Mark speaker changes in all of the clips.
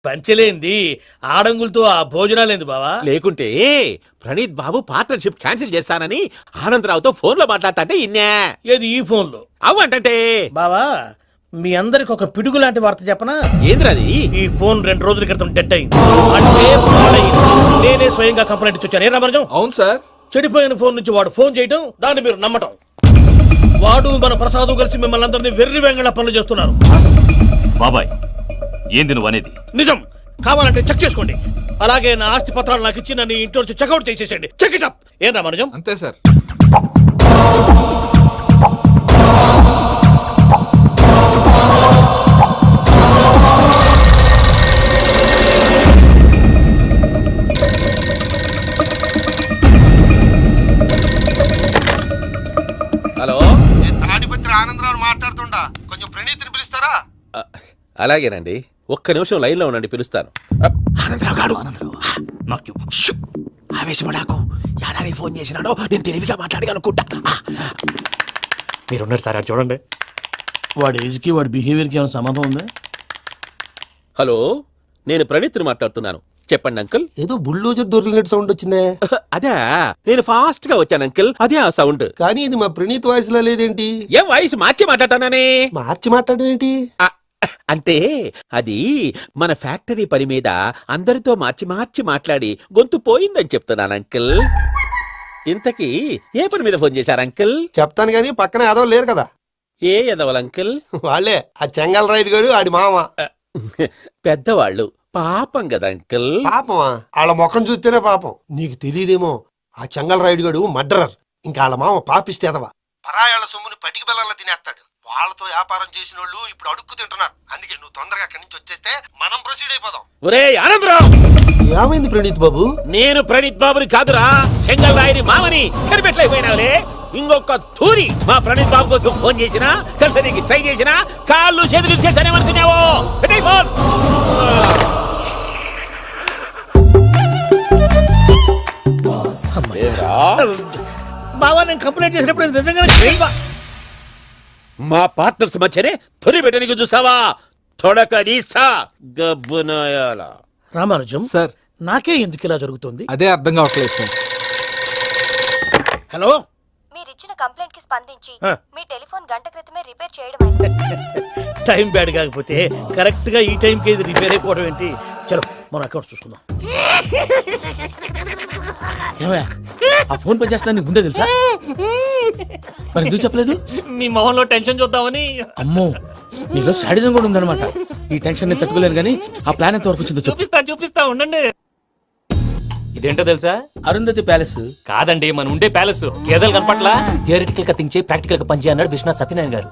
Speaker 1: పంచలేంది ఆడంగులతో ఆ భోజనాలేంది బావా?
Speaker 2: లేకుంటే ప్రణీత్ బాబు పార్ట్నర్షిప్ క్యాన్సిల్ చేస్తానని ఆనందరావుతో ఫోన్ లో మాట్లాడతాంటే ఇన్నే.
Speaker 1: ఏది ఈ ఫోన్లో?
Speaker 2: అవ్వంటే
Speaker 1: బావా మీ అందరికి ఒక పిడుగు లాంటి వార్త చెప్పనా?
Speaker 2: ఏంద్రది?
Speaker 1: ఈ ఫోన్ 2 రోజుల క్రితం డెడ్ అయింది. అంటే పాడైంది. నేనే స్వయంగా కంప్లైంట్ ఇచ్చి వచ్చాను. ఏ రామరాజం?
Speaker 3: అవును సార్.
Speaker 1: చెడిపోయిన ఫోన్ నుంచి వాడు ఫోన్ చేయటం, దాన్ని మీరు నమ్మటం. వాడు మన ప్రసాదు కలిసి మిమ్మల్ని అందరినీ వెర్రి వెంగళ పనులు చేస్తున్నారు.
Speaker 4: బాబాయ్ ఏంది నువ్వు అనేది?
Speaker 1: నిజం. కావాలంటే చెక్ చేసుకోండి. అలాగే నా ఆస్తి పత్రాలు నాకు ఇచ్చి నన్ను ఇంట్లో నుంచి చెక్అౌట్ చేసేసండి. Check it up. ఏం రామరాజం?
Speaker 3: అంతే సార్.
Speaker 2: హలో,
Speaker 5: నేను తాడిపత్రి ఆనందరావు మాట్లాడుతుండా. కొంచెం ప్రణీతిని పిలుస్తారా?
Speaker 2: అలాగేనండి. ఒక్క నిమిషం లైన్ లో ఉండండి, పిలుస్తాను. ఆనందరావు గాడు.
Speaker 4: నాకు
Speaker 2: ఆవేశపడాకు. యాదానికి ఫోన్ చేసినాడో నేను తెలివిగా మాట్లాడగలనుకుంటా.
Speaker 4: మీరున్నారు సార్, చూడండి.
Speaker 1: వాడి ఏజ్కి వాడి బిహేవియర్కి ఏమైనా సంబంధం ఉందా?
Speaker 2: హలో, నేను ప్రణీత్ని మాట్లాడుతున్నాను. చెప్పండి అంకుల్.
Speaker 5: ఏదో బుల్డోజర్ దొరికినట్టు సౌండ్ వచ్చిందే.
Speaker 2: అదే నేను ఫాస్ట్ గా వచ్చాను అంకుల్. అదే ఆ సౌండ్.
Speaker 5: కానీ ఇది మా ప్రణీత్ వాయిస్ లో లేదేంటి?
Speaker 2: ఏం వాయిస్ మార్చి మాట్లాడతానని?
Speaker 5: మార్చి మాట్లాడడం ఏంటి?
Speaker 2: అంటే అది మన ఫ్యాక్టరీ పని మీద అందరితో మార్చి మార్చి మాట్లాడి గొంతు పోయిందని చెప్తున్నాను అంకుల్. ఇంతకీ ఏ పని మీద ఫోన్ చేశారు అంకుల్?
Speaker 5: చెప్తాను గానీ పక్కన ఏదో లేరు కదా.
Speaker 2: ఏ ఎదవలు అంకుల్?
Speaker 5: వాళ్ళే ఆ చెంగల్ రైడ్ గడు ఆడి మామ.
Speaker 2: పెద్దవాళ్ళు. పాపం కదా అంకుల్.
Speaker 5: పాపమా? వాళ్ళ ముఖం చూస్తేనే పాపం. నీకు తెలియదేమో, ఆ చెంగల్ రైడ్ గడు మర్డరర్. ఇంకా వాళ్ళ మామ పాపిస్తేదవా. పరాయాళ్ళ సొమ్ముని పటికి బెల్లంలో తినేస్తాడు. వాళ్ళతో వ్యాపారం చేసిన వాళ్ళు ఇప్పుడు అడుక్కు తింటున్నారు. అందుకే నువ్వు తొందరగా అక్కడి నుంచి వచ్చేస్తే మనం ప్రొసీడ్ అయిపోదాం.
Speaker 2: ఒరే ఆనందరావు,
Speaker 5: ఏమైంది ప్రణీత్ బాబు?
Speaker 2: నేను ప్రణీత్ బాబుని కాదురా, సెంగల్ రాయని మామని. కనిపెట్టలేకపోయినావులే. ఇంకొక తూరి మా ప్రణీత్ బాబు కోసం ఫోన్ చేసినా, కలిసి ట్రై చేసినా కాళ్ళు చేతులు చేశానేమనుకున్నావో. పెట్టేయ్ ఫోన్.
Speaker 1: బావా నేను కంప్లైంట్ చేసినప్పుడు ఇది నిజంగానే
Speaker 2: మా పార్ట్నర్స్ మధ్యనే తొలి పెట్టడానికి చూసావా? తొడక తీస్తా గబ్బునాయాల.
Speaker 1: రామానుజం
Speaker 3: సార్.
Speaker 1: నాకే ఎందుకు ఇలా జరుగుతుంది?
Speaker 3: అదే అర్థం కావట్లేదు సార్.
Speaker 1: హలో,
Speaker 6: మీరిచ్చిన కంప్లైంట్ కి స్పందించి
Speaker 1: ఆ.
Speaker 6: మీ టెలిఫోన్ గంట క్రితమే రిపేర్ చేయడం
Speaker 1: టైం బ్యాడ్ కాకపోతే కరెక్ట్ గా ఈ టైంకి ఇది రిపేర్ అయిపోవడం ఏంటి? చలో మన అకౌంట్ చూసుకుందాం. ఏమయ్యా, ఆ ఫోన్ పని చేస్తున్నా నీకు ముందే తెలుసా? మరి ఎందుకు చెప్పలేదు?
Speaker 4: మీ మొహంలో టెన్షన్ చూద్దామని.
Speaker 1: అమ్మో, నీలో శాడిజం కూడా ఉందన్నమాట. ఈ టెన్షన్ నేను తట్టుకోలేను కానీ ఆ ప్లాన్ ఎంత వరకు వచ్చిందో చెప్పు.
Speaker 4: చూపిస్తా ఉండండి. ఇదేంటో తెలుసా?
Speaker 1: అరుంధతి ప్యాలెస్
Speaker 4: కాదండి, మనం ఉండే ప్యాలెస్. గేదెలు కనపట్లా? థియరిటికల్ గా థింక్ చేయి, ప్రాక్టికల్ గా పనిచేయ అన్నాడు విశ్వనాథ్ సత్యనారాయణ గారు.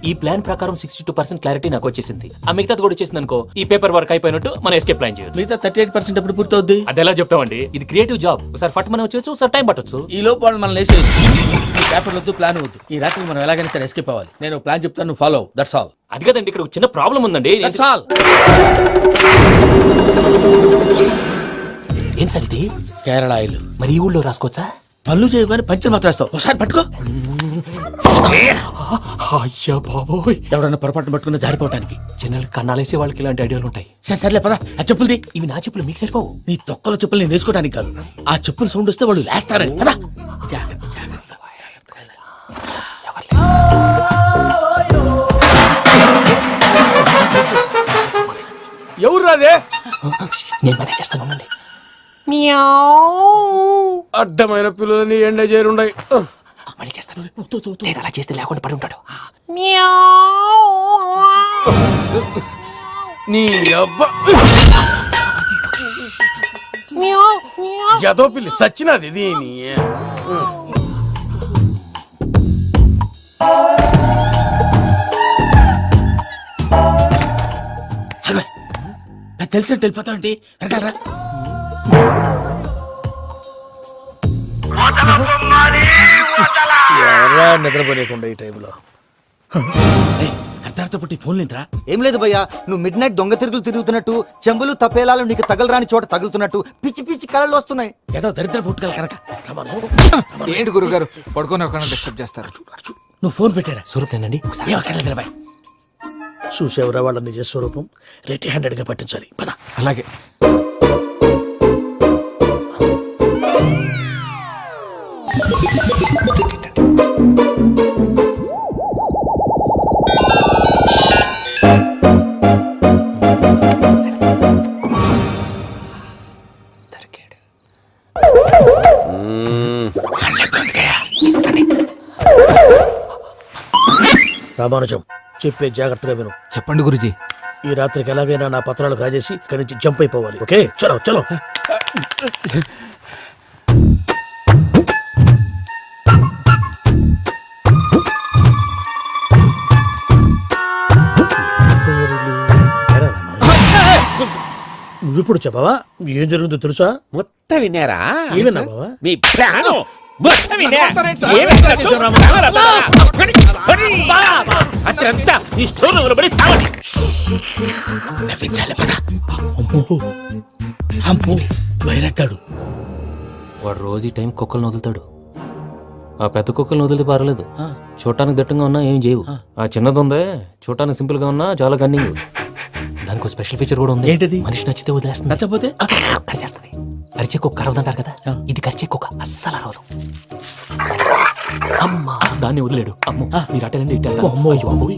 Speaker 4: ఈ ప్లాన్ ప్రకారం 62% క్లారిటీ నాకు వచ్చేసింది. ఆ మిగతాది కూడా వచ్చేసింది అనుకో, ఈ పేపర్ వర్క్ అయిపోయినట్టు మనం ఎస్కేప్ ప్లాన్ చేయొచ్చు.
Speaker 1: మిగతా 38% ఎప్పుడు పూర్తవుద్ది?
Speaker 4: అది ఎలా చెప్తామండి? ఇది క్రియేటివ్ జాబ్. ఒకసారి ఫట్ మనం వచ్చేయచ్చు, ఒకసారి టైం పట్టొచ్చు.
Speaker 1: ఈ లోపు వాళ్ళు మనం లేసేయచ్చు. ఈ పేపర్ వద్దు, ప్లాన్ వద్దు. ఈ రాత్రికి మనం ఎలాగైనా సరే ఎస్కేప్ అవ్వాలి. నేను ప్లాన్ చెప్తాను, నువ్వు ఫాలో. That's all.
Speaker 4: అది కదండి, ఇక్కడ ఒక చిన్న ప్రాబ్లం ఉందండి.
Speaker 1: That's all.
Speaker 4: ఏం సార్ ఇది?
Speaker 1: కేరళ ఆయిల్.
Speaker 4: మరి ఈ ఊళ్ళో రాసుకోవచ్చా?
Speaker 1: పనులు చేయగానే పంచర్ మాత్రం వేస్తావు. ఒకసారి పట్టుకో.
Speaker 4: అయ్యా బాబోయ్,
Speaker 1: ఎవడన్నా పొరపాటున పట్టుకున్న జారిపోవటానికి.
Speaker 4: జనరల్ కన్నాలేసే వాళ్ళకి ఇలాంటి ఐడియాలు ఉంటాయి.
Speaker 1: సరే సర్లే పదా. ఆ చెప్పులది.
Speaker 4: ఇవి నా చెప్పులు, మీకు సరిపోవు.
Speaker 1: నీ తొక్కల చెప్పులు నేను వేసుకోవడానికి కాదు, ఆ చెప్పులు సౌండ్ వస్తే వాళ్ళు లేస్తారని. పదా.
Speaker 5: ఎవరు రాదే?
Speaker 4: నేను పనే చేస్తాను, ఉండండి.
Speaker 5: అడ్డమైన పిల్లలని ఎండ చేరుండయి.
Speaker 4: మళ్ళీ చేస్తాను. లేదు, అలా చేస్తే లేకుండా పడి ఉంటాడు.
Speaker 5: నీ అబ్బా ఎదో పిల్లి సచ్చినది దీని.
Speaker 1: తెలిసినట్టు వెళ్ళిపోతావు ఏంటి? వెనకాలరా. ఎవరా నిద్రపోలేకుండా ఈ టైంలో? అర్ధరాత్రి పుట్టి ఫోన్ లేంట్రా?
Speaker 7: ఏం లేదు భయ్యా, నువ్వు మిడ్ నైట్ దొంగ తిరుగుతున్నట్టు, చెంబులు తపేలాలు నీకు తగలరాని చోట తగులుతున్నట్టు పిచ్చి పిచ్చి కళలు వస్తున్నాయి.
Speaker 1: ఏదో దరిద్ర పుట్టుకల కనుక.
Speaker 3: ఏంటి గురుగారు పడుకొని ఒక డిస్టర్బ్ చేస్తారు?
Speaker 1: నువ్వు ఫోన్ పెట్టారా?
Speaker 4: స్వరూప్ నేనండి.
Speaker 1: ఏమక్కర్లేదు బాయ్. చూసేవరా వాళ్ళ నిజ స్వరూపం. రెడీ హ్యాండెడ్ గా పట్టించాలి. పద.
Speaker 3: అలాగే.
Speaker 1: రామానుజం చెప్పే జాగ్రత్తగా విను.
Speaker 3: చెప్పండి గురుజీ.
Speaker 1: ఈ రాత్రికి ఎలాగైనా నా పత్రాలు కాజేసి ఇక్కడి నుంచి జంప్ అయిపోవాలి. ఓకే, చలో చలో. నువ్విప్పుడు చెప్పవా ఏం జరుగుతుందో తెలుసా?
Speaker 2: మొత్తం విన్నారా?
Speaker 1: ఏమన్నా బావా?
Speaker 2: మీ ప్లాన్ మొత్తం విన్నా? అతనంతా ఈ స్టోర్ రూమ్ లో పడి సావండి.
Speaker 1: నవ్వించాలి. పద. అమ్మో అమ్మో వైరక్కాడు.
Speaker 4: వాడు రోజు ఈ టైం కుక్కలను వదులుతాడు. ఆ పెద్ద కుక్కలను వదిలితే పర్లేదు, చూడటానికి దట్టంగా ఉన్నా ఏం చేయవు. ఆ చిన్నది ఉందే చూడటానికి సింపుల్ గా ఉన్నా చాలా కన్నింగ్. దానికి స్పెషల్ ఫీచర్ కూడా ఉంది.
Speaker 1: ఏంటిది?
Speaker 4: మనిషి నచ్చితే వదిలేస్తుంది,
Speaker 1: నచ్చపోతే
Speaker 4: కరిచేస్తుంది. అరిచే కుక్క అరవదంటారు కదా, ఇది కరిచే కుక్క అస్సలు అరవదు. అమ్మా దాన్ని వదిలేడు. అమ్మో మీరు అటెండి ఇట్టే.
Speaker 1: అమ్మో.
Speaker 4: అయ్యో అమ్మోయ్.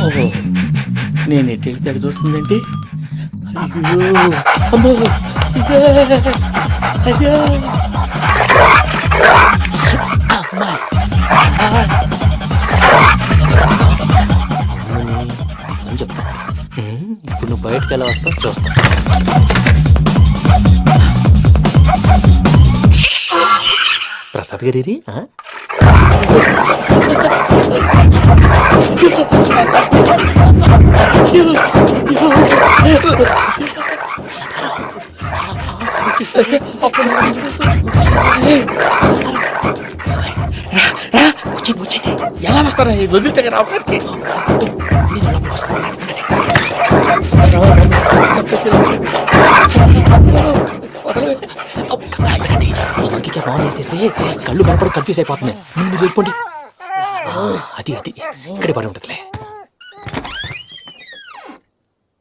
Speaker 1: ఓహో నేను ఎటు వెళ్తే అటు చూస్తుందంటే అయ్యో అమ్మో ఇదే. అయ్యో అమ్మా.
Speaker 4: అని చెప్తా. ఇప్పుడు నువ్వు బయటకు ఎలా వస్తావు చూస్తా. ప్రసాద్ గారి
Speaker 1: ఎలా వస్తారా వదిలితే రావడానికి?
Speaker 4: వేసేస్తే కళ్ళు కనపడి కన్ఫ్యూజ్ అయిపోతున్నాయి. మీరు వెళ్ళిపోండి. అది అది ఇక్కడే పడి ఉంటుందిలే.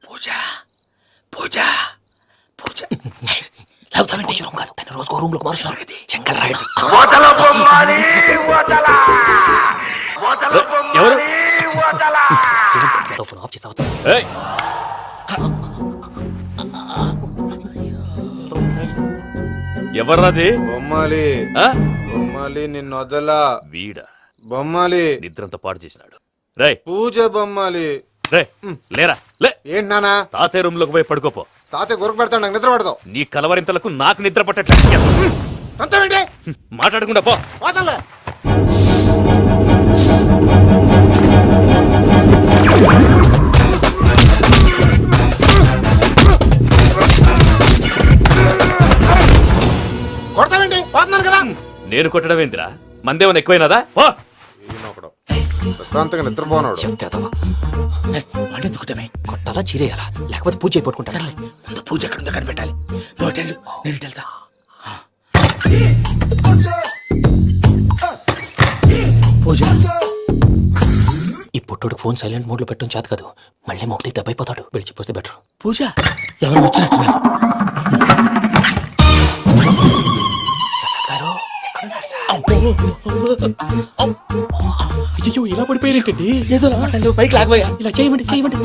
Speaker 1: పూజ పూజ పూజ
Speaker 4: లాగుతామంటే రూమ్ కాదు, తను రోజుకో రూమ్ లోకి మారుస్తున్నారు కదా. శంకర్ రాయుడు
Speaker 2: ఎవరు?
Speaker 4: ఫోన్ ఆఫ్ చేసావచ్చు.
Speaker 2: ఎవర్రాది?
Speaker 8: బొమ్మాలి
Speaker 2: ఆ?
Speaker 8: బొమ్మాలి నిన్ను వదలా.
Speaker 2: వీడా
Speaker 8: బొమ్మాలి
Speaker 2: నిద్రంతా పాడు చేసినాడు. రే
Speaker 8: పూజ బొమ్మాలి.
Speaker 2: రే లేరా లే.
Speaker 8: ఏంటి నానా?
Speaker 2: తాతయ్య రూమ్ లోకి పోయి పడుకోపో.
Speaker 8: తాతయ్య గురకు పెడతాడు, నాకు నిద్ర పడతావు.
Speaker 2: నీ కలవరింతలకు నాకు నిద్ర పట్టట్లేదు.
Speaker 8: అంతేంటి
Speaker 2: మాట్లాడకుండా పో.
Speaker 8: పోతాలే. కొడతావేంటి? పోతున్నాను కదా.
Speaker 2: నేను కొట్టడం ఏందిరా? మందేమన్నా ఎక్కువైనదా? పో.
Speaker 8: ఈయనొకడు ప్రశాంతంగా నిద్రపోనాడు.
Speaker 4: చెప్తావా
Speaker 1: వాడిని ఎందుకుంటామే?
Speaker 4: కొట్టాలా చీరేయాలా లేకపోతే పూజ అయిపోట్టుకుంటా.
Speaker 1: సర్లే ముందు పూజ ఎక్కడ ఉందో కనిపెట్టాలి. నువ్వు అటు వెళ్ళు, నేను ఇటు వెళ్తా. పూజ
Speaker 4: ఈ పుట్టుడికి ఫోన్ సైలెంట్ మోడ్ లో పెట్టడం చేత కాదు. మళ్ళీ మొక్కి దెబ్బైపోతాడు. విడిచిపోతే బెటర్.
Speaker 1: పూజ ఎవరు వచ్చినట్టున్నారు?
Speaker 4: ప్రసాద్ గారు ఎక్కడున్నారు సార్? అయ్యో ఇలా పడిపోయారేంటండి?
Speaker 1: ఏదో మాటలు పైకి లాగబోయా.
Speaker 4: ఇలా చేయమండి చేయమండి.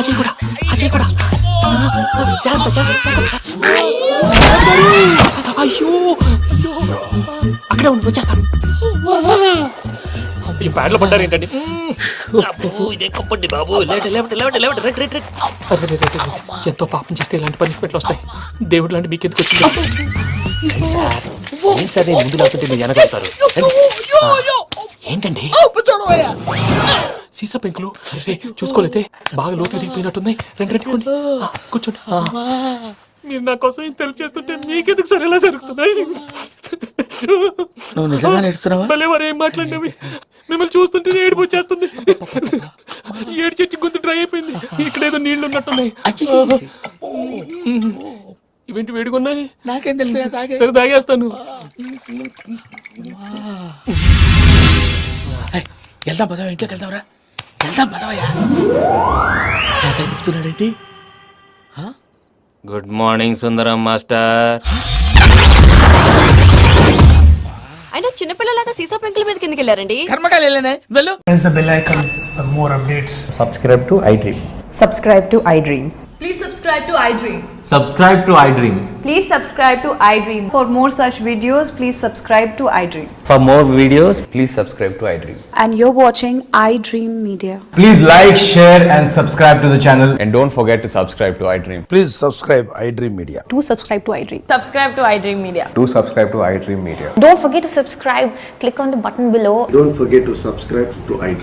Speaker 4: అజయ్ కూడా అజయ్ కూడా. జాగ్రత్త, జాగ్రత్త. అయ్యో అక్కడే ఉండి వచ్చేస్తాను. ఈ బ్యాడ్లో పడ్డారు ఏంటండి?
Speaker 1: ఇదే కప్పండి బాబు.
Speaker 4: ఎంతో పాపం చేస్తే ఇలాంటి పనిష్మెంట్లు వస్తాయి. దేవుడు లాంటి మీకు ఎందుకు వచ్చింది? సరే ముందు లేకపోతే మీరు వెనకాడతారు. ఏంటండి సీసా పెంకులు? అరే చూసుకోలేతే బాగా లోతు దిగిపోయినట్టున్నాయి. రెండు రెండు కూర్చోండి. మీరు నా కోసం ఇంత హెల్ప్ చేస్తుంటే మీకెందుకు సరే ఎలా జరుగుతున్నాయి?
Speaker 1: నువ్వు నిజంగా నేర్చుతున్నావా?
Speaker 4: మళ్ళీ మరి ఏం మాట్లాడినవి? మిమ్మల్ని చూస్తుంటే ఏడుపు వచ్చేస్తుంది. ఏడు చెట్టు గొంతు డ్రై అయిపోయింది. ఇక్కడ ఏదో నీళ్లు ఉన్నట్టున్నాయి. ఇవేంటి వేడిగున్నాయి?
Speaker 1: నాకేం తెలుసు?
Speaker 4: సరే తాగేస్తాను.
Speaker 1: వెళ్దాం పదవా, ఇంట్లోకి వెళ్దాంరా. వెళ్దాం పదవయ్యా. చెప్తున్నాడేంటి?
Speaker 4: గుడ్ మార్నింగ్ సుందరం మాస్టర్.
Speaker 6: అయినా చిన్నపిల్లలాగా సీసా పెంకుల మీద కిందకి వెళ్ళారండి.
Speaker 1: కర్మకాయలు వెళ్ళానే వెళ్ళు.
Speaker 9: Press the bell icon for more updates.
Speaker 10: Subscribe to iDream.
Speaker 11: Subscribe to iDream.
Speaker 6: Please subscribe to iDream.
Speaker 10: Subscribe to iDream.
Speaker 11: Please subscribe to iDream. For more such videos, please subscribe to iDream.
Speaker 10: For more videos, please subscribe to iDream.
Speaker 11: And you're watching iDream Media.
Speaker 10: Please like, share, and subscribe to the channel. And don't forget to subscribe to iDream.
Speaker 5: Please subscribe iDream Media.
Speaker 11: Do subscribe to iDream. Subscribe to iDream Media.
Speaker 10: Do subscribe to iDream Media.
Speaker 6: Don't forget to subscribe. Click on the button below.
Speaker 5: Don't forget to subscribe to iDream.